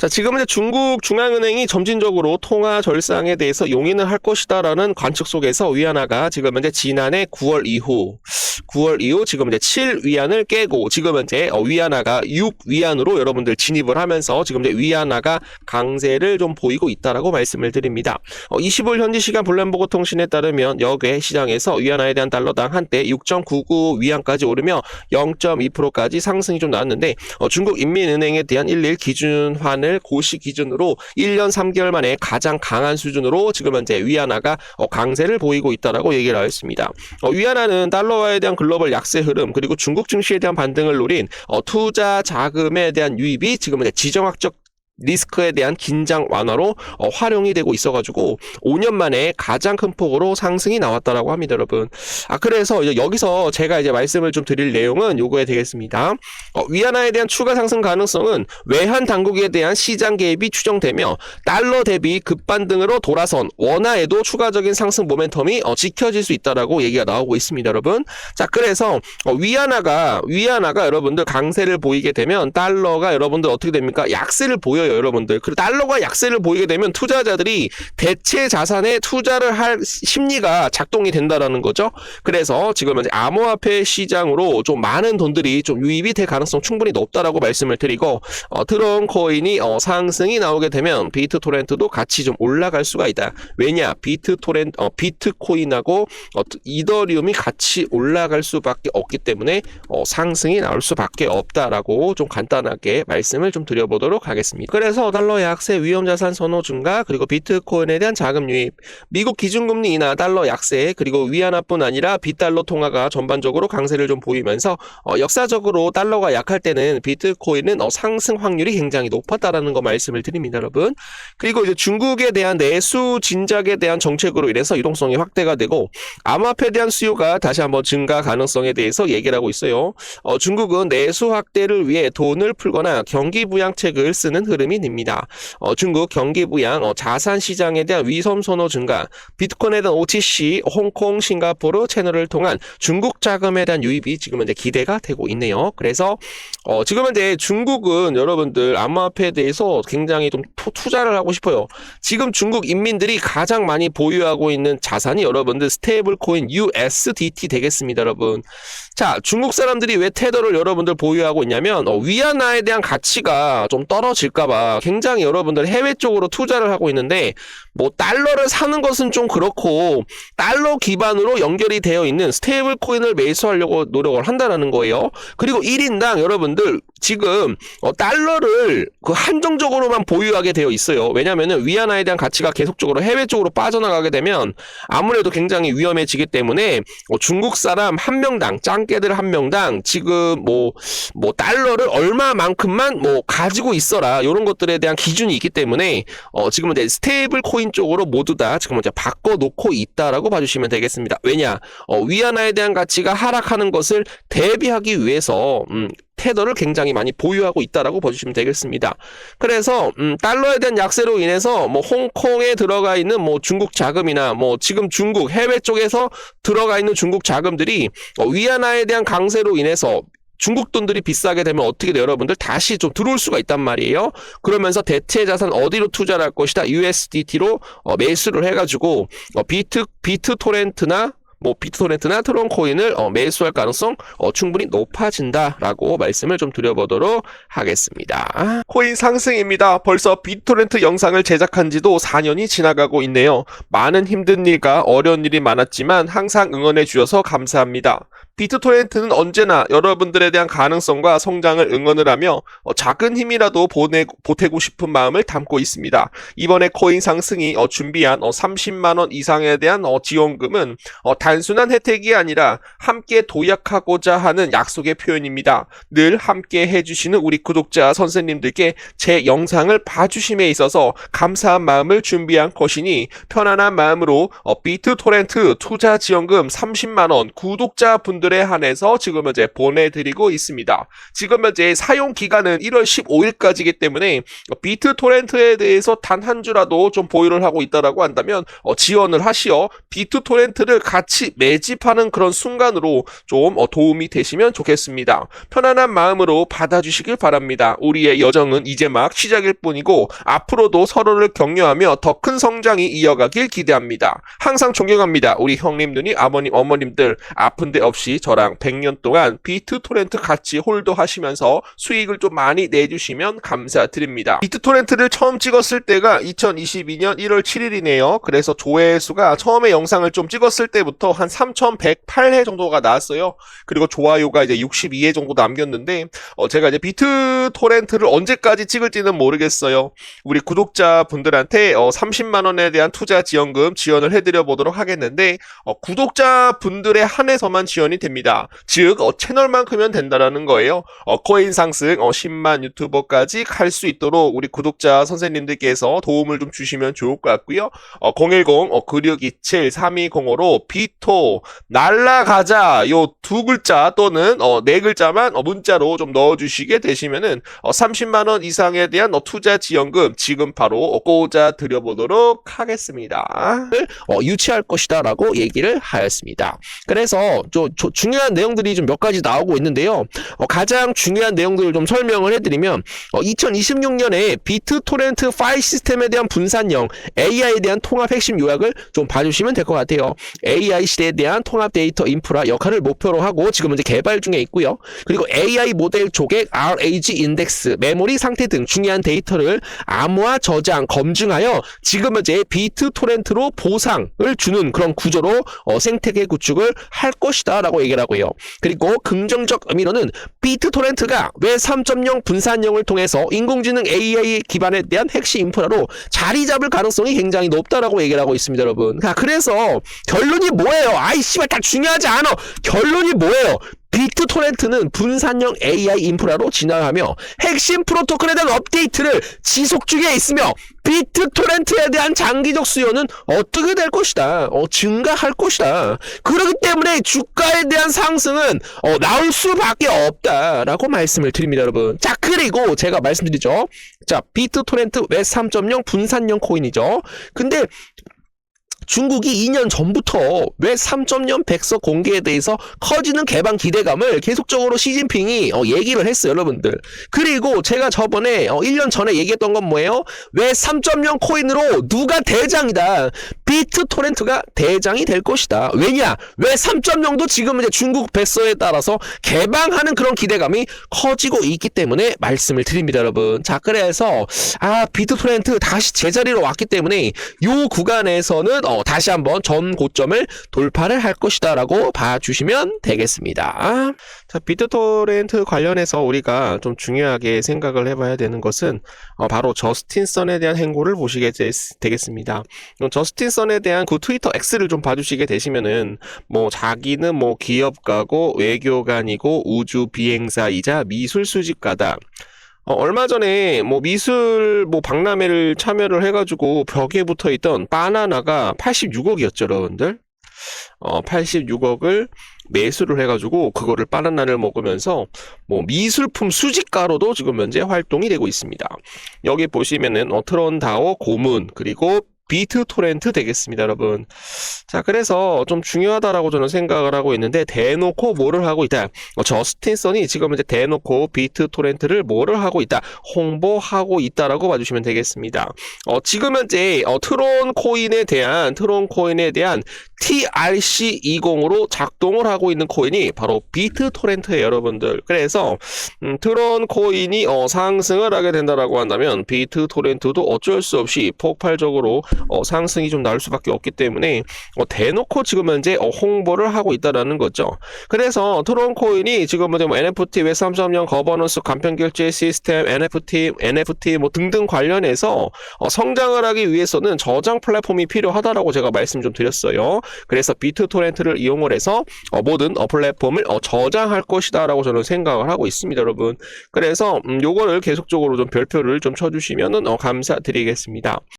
자, 지금 이제 중국 중앙은행이 점진적으로 통화 절상에 대해서 용인을 할 것이다라는 관측 속에서 위안화가 지금 현재 지난해 9월 이후 지금 이제 7위안을 깨고 지금 현재 위안화가 6위안으로 여러분들 진입을 하면서 지금 이제 위안화가 강세를 좀 보이고 있다라고 말씀을 드립니다. 20일 현지 시간 블룸버그 통신에 따르면 역외 시장에서 위안화에 대한 달러당 한때 6.99 위안까지 오르며 0.2%까지 상승이 좀 나왔는데 중국 인민은행에 대한 1일 기준환을 고시 기준으로 1년 3개월 만에 가장 강한 수준으로 지금 현재 위안화가 강세를 보이고 있다라고 얘기를 하였습니다. 위안화는 달러화에 대한 글로벌 약세 흐름 그리고 중국 증시에 대한 반등을 노린 투자 자금에 대한 유입이 지금 현재 지정학적 리스크에 대한 긴장 완화로 활용이 되고 있어가지고 5년 만에 가장 큰 폭으로 상승이 나왔다라고 합니다, 여러분. 그래서 이제 여기서 제가 이제 말씀을 좀 드릴 내용은 요거에 되겠습니다. 위안화에 대한 추가 상승 가능성은 외환 당국에 대한 시장 개입이 추정되며 달러 대비 급반등으로 돌아선 원화에도 추가적인 상승 모멘텀이 지켜질 수 있다라고 얘기가 나오고 있습니다, 여러분. 자, 그래서 위안화가 여러분들 강세를 보이게 되면 달러가 여러분들 어떻게 됩니까? 약세를 보여요. 여러분들. 그리고 달러가 약세를 보이게 되면 투자자들이 대체 자산에 투자를 할 심리가 작동이 된다라는 거죠. 그래서 지금 현재 암호화폐 시장으로 좀 많은 돈들이 좀 유입이 될 가능성 충분히 높다라고 말씀을 드리고 트론 코인이 상승이 나오게 되면 비트토렌트도 같이 좀 올라갈 수가 있다. 왜냐? 비트코인하고 이더리움이 같이 올라갈 수밖에 없기 때문에 상승이 나올 수밖에 없다라고 좀 간단하게 말씀을 좀 드려보도록 하겠습니다. 그래서 달러 약세, 위험자산 선호 증가, 그리고 비트코인에 대한 자금 유입, 미국 기준금리 인하, 달러 약세, 그리고 위안화뿐 아니라 비달러 통화가 전반적으로 강세를 좀 보이면서 역사적으로 달러가 약할 때는 비트코인은 상승 확률이 굉장히 높았다라는 거 말씀을 드립니다, 여러분. 그리고 이제 중국에 대한 내수 진작에 대한 정책으로 인해서 유동성이 확대가 되고 암호화폐에 대한 수요가 다시 한번 증가 가능성에 대해서 얘기를 하고 있어요. 중국은 내수 확대를 위해 돈을 풀거나 경기 부양책을 쓰는 흐름이 닙니다. 중국 경기 부양, 자산 시장에 대한 위험 선호 증가, 비트코인에 대한 OTC, 홍콩, 싱가포르 채널을 통한 중국 자금에 대한 유입이 지금 현재 기대가 되고 있네요. 그래서 지금 현재 중국은 여러분들 암호화폐에 대해서 굉장히 좀 투자를 하고 싶어요. 지금 중국 인민들이 가장 많이 보유하고 있는 자산이 여러분들 스테이블 코인 USDT 되겠습니다, 여러분. 자, 중국 사람들이 왜 테더를 여러분들 보유하고 있냐면 위안화에 대한 가치가 좀 떨어질까봐 굉장히 여러분들 해외 쪽으로 투자를 하고 있는데 뭐 달러를 사는 것은 좀 그렇고 달러 기반으로 연결이 되어 있는 스테이블 코인을 매수하려고 노력을 한다는 거예요. 그리고 1인당 여러분들 지금 달러를 그 한정적으로만 보유하게 되어 있어요. 왜냐면은 위안화에 대한 가치가 계속적으로 해외 쪽으로 빠져나가게 되면 아무래도 굉장히 위험해지기 때문에 중국 사람 한 명당 짱깨들 한 명당 지금 뭐 달러를 얼마만큼만 가지고 있어라 이런 것들에 대한 기준이 있기 때문에 지금 이제 스테이블 코인 쪽으로 모두 다 지금 이제 바꿔놓고 있다라고 봐주시면 되겠습니다. 왜냐? 위안화에 대한 가치가 하락하는 것을 대비하기 위해서 테더를 굉장히 많이 보유하고 있다라고 봐주시면 되겠습니다. 그래서 달러에 대한 약세로 인해서 홍콩에 들어가 있는 중국 자금이나 지금 중국 해외 쪽에서 들어가 있는 중국 자금들이 위안화에 대한 강세로 인해서 중국 돈들이 비싸게 되면 어떻게 돼요? 여러분들 다시 좀 들어올 수가 있단 말이에요. 그러면서 대체 자산 어디로 투자를 할 것이다? USDT로 매수를 해가지고 비트토렌트나 트론 코인을 매수할 가능성 충분히 높아진다라고 말씀을 좀 드려보도록 하겠습니다. 코인 상승입니다. 벌써 비트토렌트 영상을 제작한 지도 4년이 지나가고 있네요. 많은 힘든 일과 어려운 일이 많았지만 항상 응원해 주셔서 감사합니다. 비트토렌트는 언제나 여러분들에 대한 가능성과 성장을 응원을 하며 작은 힘이라도 보태고 싶은 마음을 담고 있습니다. 이번에 코인 상승이 준비한 30만원 이상에 대한 지원금은 단순한 혜택이 아니라 함께 도약하고자 하는 약속의 표현입니다. 늘 함께 해주시는 우리 구독자 선생님들께 제 영상을 봐주심에 있어서 감사한 마음을 준비한 것이니 편안한 마음으로 비트토렌트 투자 지원금 30만원 구독자분들 분들에 한해서 지금 현재 보내드리고 있습니다. 지금 현재 사용 기간은 1월 15일까지이기 때문에 비트토렌트에 대해서 단 한 주라도 좀 보유를 하고 있다라고 한다면 지원을 하시어 비트토렌트를 같이 매집하는 그런 순간으로 좀 도움이 되시면 좋겠습니다. 편안한 마음으로 받아주시길 바랍니다. 우리의 여정은 이제 막 시작일 뿐이고 앞으로도 서로를 격려하며 더 큰 성장이 이어가길 기대합니다. 항상 존경합니다. 우리 형님, 누님, 아버님, 어머님들 아픈 데 없이 저랑 100년 동안 비트토렌트 같이 홀더하시면서 수익을 좀 많이 내주시면 감사드립니다. 비트토렌트를 처음 찍었을 때가 2022년 1월 7일이네요. 그래서 조회수가 처음에 영상을 좀 찍었을 때부터 한 3,108회 정도가 나왔어요. 그리고 좋아요가 이제 62회 정도 남겼는데 제가 이제 비트토렌트를 언제까지 찍을지는 모르겠어요. 우리 구독자분들한테 30만 원에 대한 투자 지원금 지원을 해드려 보도록 하겠는데 구독자분들에 한해서만 지원이 됩니다. 즉 채널만큼은 된다라는 거예요. 코인 상승 10만 유튜버까지 갈 수 있도록 우리 구독자 선생님들께서 도움을 좀 주시면 좋을 것 같고요. 010-9627-3205로 비토 날라가자 요 두 글자 또는 네 글자만 문자로 좀 넣어주시게 되시면은 30만 원 이상에 대한 투자 지원금 지금 바로 꽂아 드려보도록 하겠습니다. 유치할 것이다 라고 얘기를 하였습니다. 그래서 중요한 내용들이 좀 몇 가지 나오고 있는데요. 가장 중요한 내용들을 좀 설명을 해드리면 2026년에 비트토렌트 파일 시스템에 대한 분산형 AI에 대한 통합 핵심 요약을 좀 봐주시면 될 것 같아요. AI 시대에 대한 통합 데이터 인프라 역할을 목표로 하고 지금 현재 개발 중에 있고요. 그리고 AI 모델 조객, RAG 인덱스, 메모리 상태 등 중요한 데이터를 암호화, 저장, 검증하여 지금 현재 비트토렌트로 보상을 주는 그런 구조로 생태계 구축을 할 것이다 라고 얘기를 하고요. 그리고 긍정적 의미로는 비트토렌트가 웹 3.0 분산형을 통해서 인공지능 AI 기반에 대한 핵심 인프라로 자리 잡을 가능성이 굉장히 높다라고 얘기를 하고 있습니다, 여러분. 그래서 결론이 뭐예요? 아이 씨발 다 중요하지 않아. 결론이 뭐예요? 비트토렌트는 분산형 AI 인프라로 진화하며 핵심 프로토콜에 대한 업데이트를 지속 중에 있으며 비트토렌트에 대한 장기적 수요는 어떻게 될 것이다. 증가할 것이다. 그렇기 때문에 주가에 대한 상승은 나올 수밖에 없다라고 말씀을 드립니다, 여러분. 자, 그리고 제가 말씀드리죠. 자, 비트토렌트 웹 3.0 분산형 코인이죠. 근데 중국이 2년 전부터 웹 3.0 백서 공개에 대해서 커지는 개방 기대감을 계속적으로 시진핑이 얘기를 했어요, 여러분들. 그리고 제가 저번에 1년 전에 얘기했던 건 뭐예요? 웹 3.0 코인으로 누가 대장이다. 비트토렌트가 대장이 될 것이다. 왜냐? 웹 3.0도 지금 이제 중국 백서에 따라서 개방하는 그런 기대감이 커지고 있기 때문에 말씀을 드립니다, 여러분. 자, 그래서 비트토렌트 다시 제자리로 왔기 때문에 요 구간에서는 다시 한번 전 고점을 돌파를 할 것이다 라고 봐주시면 되겠습니다. 자, 비트토렌트 관련해서 우리가 좀 중요하게 생각을 해봐야 되는 것은 바로 저스틴 선에 대한 행보를 보시게 되겠습니다. 저스틴 선에 대한 그 트위터 X를 좀 봐주시게 되시면은 자기는 기업가고 외교관이고 우주 비행사이자 미술 수집가다. 얼마 전에 미술 박람회를 참여를 해가지고 벽에 붙어있던 바나나가 86억이었죠, 여러분들. 86억을 매수를 해가지고 그거를 바나나를 먹으면서 미술품 수집가로도 지금 현재 활동이 되고 있습니다. 여기 보시면은 트론다오 고문 그리고 비트토렌트 되겠습니다, 여러분. 자, 그래서 좀 중요하다라고 저는 생각을 하고 있는데 대놓고 뭐를 하고 있다. 저스틴 선이 지금 이제 대놓고 비트토렌트를 뭐를 하고 있다. 홍보하고 있다라고 봐주시면 되겠습니다. 지금 현재 트론 코인에 대한 TRC20으로 작동을 하고 있는 코인이 바로 비트토렌트예요, 여러분들. 그래서 트론 코인이 상승을 하게 된다라고 한다면 비트토렌트도 어쩔 수 없이 폭발적으로 상승이 좀 나올 수밖에 없기 때문에 대놓고 지금 현재 홍보를 하고 있다라는 거죠. 그래서 트론 코인이 지금 NFT 웹 3.0 거버넌스 간편 결제 시스템 NFT 등등 관련해서 성장을 하기 위해서는 저장 플랫폼이 필요하다라고 제가 말씀 좀 드렸어요. 그래서 비트토렌트를 이용을 해서 모든 플랫폼을 저장할 것이다라고 저는 생각을 하고 있습니다, 여러분. 그래서 요거를 계속적으로 좀 별표를 좀 쳐주시면은 감사드리겠습니다.